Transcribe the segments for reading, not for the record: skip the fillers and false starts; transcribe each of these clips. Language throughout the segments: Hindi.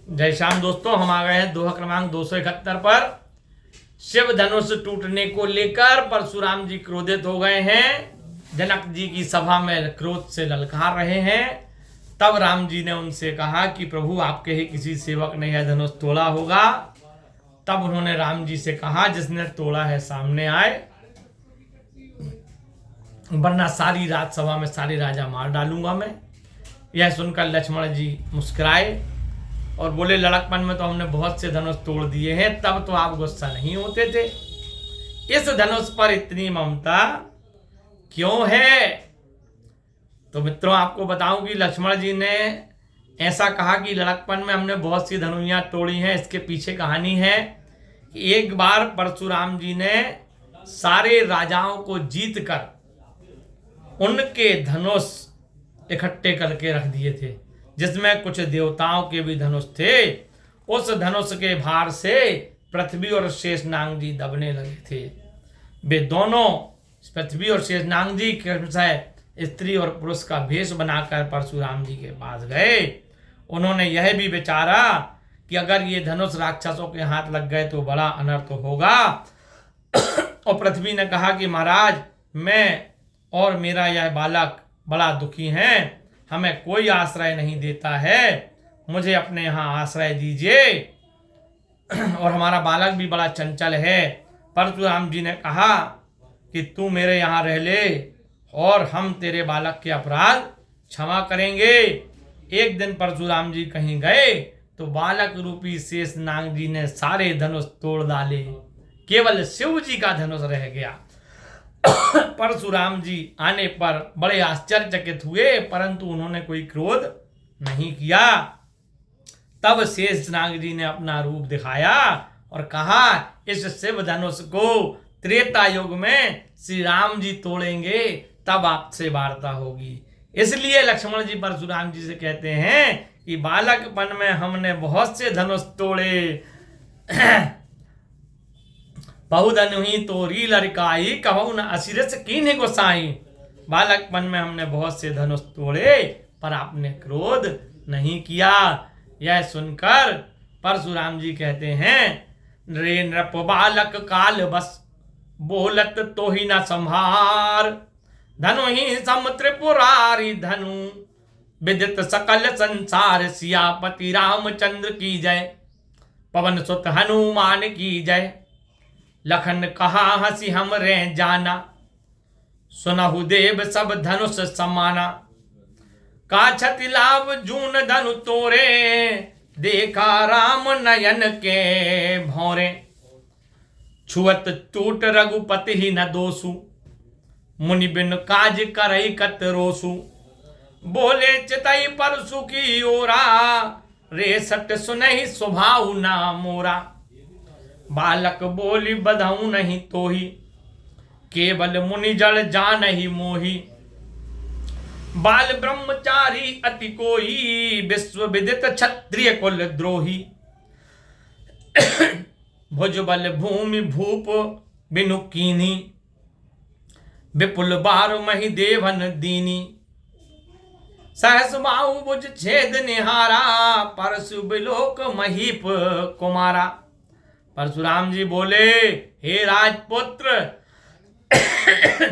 जय श्याम दोस्तों, हम आ गए हैं दोहा क्रमांक 271 पर। शिव धनुष टूटने को लेकर परशुराम जी क्रोधित हो गए हैं। जनक जी की सभा में क्रोध से ललकार रहे हैं। तब राम जी ने उनसे कहा कि प्रभु, आपके ही किसी सेवक ने यह धनुष तोड़ा होगा। तब उन्होंने राम जी से कहा, जिसने तोड़ा है सामने आए, वरना सारी राजसभा में सारे राजा मार डालूंगा मैं। यह सुनकर लक्ष्मण जी मुस्कुराए और बोले, लड़कपन में तो हमने बहुत से धनुष तोड़ दिए हैं, तब तो आप गुस्सा नहीं होते थे। इस धनुष पर इतनी ममता क्यों है? तो मित्रों, आपको बताऊं कि लक्ष्मण जी ने ऐसा कहा कि लड़कपन में हमने बहुत सी धनुइयां तोड़ी हैं। इसके पीछे कहानी है कि एक बार परशुराम जी ने सारे राजाओं को जीत कर उनके धनुष इकट्ठे करके रख दिए थे, जिसमें कुछ देवताओं के भी धनुष थे। उस धनुष के भार से पृथ्वी और शेषनाग जी दबने लगे थे। वे दोनों, पृथ्वी और शेषनाग जी, स्त्री और पुरुष का भेष बनाकर परशुराम जी के पास गए। उन्होंने यह भी विचारा कि अगर ये धनुष राक्षसों के हाथ लग गए तो बड़ा अनर्थ होगा। और पृथ्वी ने कहा कि महाराज, मैं और मेरा यह बालक बड़ा दुखी हैं, हमें कोई आश्रय नहीं देता है, मुझे अपने यहाँ आश्रय दीजिए। और हमारा बालक भी बड़ा चंचल है। परशुराम जी ने कहा कि तू मेरे यहाँ रह ले और हम तेरे बालक के अपराध क्षमा करेंगे। एक दिन परशुराम जी कहीं गए तो बालक रूपी शेषनाग जी ने सारे धनुष तोड़ डाले, केवल शिव जी का धनुष रह गया। परशुराम जी आने पर बड़े आश्चर्यचकित हुए, परंतु उन्होंने कोई क्रोध नहीं किया। तब शेषनाग जी ने अपना रूप दिखाया और कहा, इस शिव धनुष को त्रेता युग में श्री राम जी तोड़ेंगे, तब आपसे वार्ता होगी। इसलिए लक्ष्मण जी परशुराम जी से कहते हैं कि बालकपन में हमने बहुत से धनुष तोड़े, बहुधनु ही तोरी लड़काई, कहूँ न असिरस कीन्ह गोसाई। बालकपन में हमने बहुत से धनुष तोड़े, पर आपने क्रोध नहीं किया। यह सुनकर परशुराम जी कहते हैं, रे नृप बालक काल बस, बोलत तो ही न संभार। धनु ही सम त्रिपुरारी धनु, विदित सकल संसार। सियापति रामचंद्र की जय, पवन सुत हनुमान की जय। लखन कहा हंसी हमरे जाना, सुनहु देव सब धनुष समाना। काछति लाभ जून धनु तोरे, देखा राम नयन के भौरे। छुअत टूट रघुपति ही न दोसु, मुनि बिन काज करई कत रोसु। बोले चितई परसु की ओरा, रे सट सुनहि स्वभाव ना मोरा। बालक बोली बधऊ नहीं तोही, केवल मुनि जड़ जान ही मोही। बाल ब्रह्मचारी अति कोई, विश्व विदित क्षत्रिय कुल द्रोही। भुजबल भूमि भूप बिनु कीनी, विपुल बार मही देवन दीनी। सहस बाहु भुज छेद निहारा, परशु बिलोक महीप कुमारा। परशुराम जी बोले, हे राजपुत्र,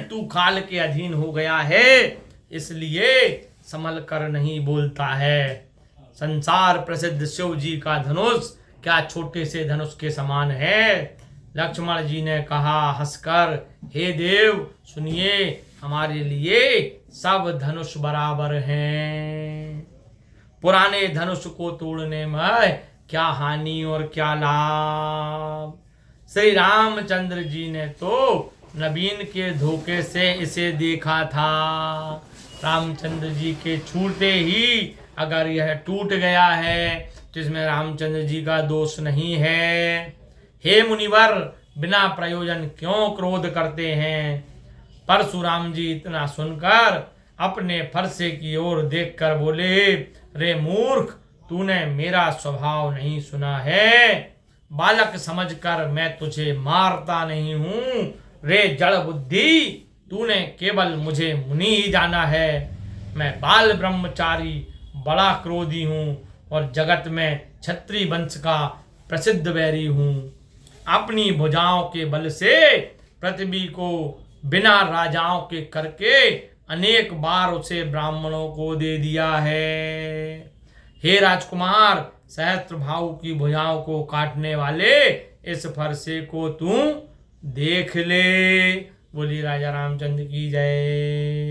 तू काल के अधीन हो गया है, इसलिए संभल कर नहीं बोलता है। संसार प्रसिद्ध शिव जी का धनुष क्या छोटे से धनुष के समान है? लक्ष्मण जी ने कहा हंसकर, हे देव सुनिए, हमारे लिए सब धनुष बराबर हैं। पुराने धनुष को तोड़ने में क्या हानि और क्या लाभ? श्री रामचंद्र जी ने तो नवीन के धोखे से इसे देखा था। रामचंद्र जी के छूटे ही अगर यह टूट गया है तो इसमें रामचंद्र जी का दोष नहीं है। हे मुनिवर, बिना प्रयोजन क्यों क्रोध करते हैं? परशुराम जी इतना सुनकर अपने फरसे की ओर देखकर बोले, रे मूर्ख, तूने मेरा स्वभाव नहीं सुना है। बालक समझकर मैं तुझे मारता नहीं हूं। रे जड़ बुद्धि, तूने केवल मुझे मुनि ही जाना है। मैं बाल ब्रह्मचारी बड़ा क्रोधी हूं और जगत में क्षत्रिय वंश का प्रसिद्ध वैरी हूँ। अपनी भुजाओं के बल से पृथ्वी को बिना राजाओं के करके अनेक बार उसे ब्राह्मणों को दे दिया है। हे राजकुमार, सहस्त्र भाव की भुजाओं को काटने वाले इस फरसे को तू देख ले। बोली राजा रामचंद्र की जय।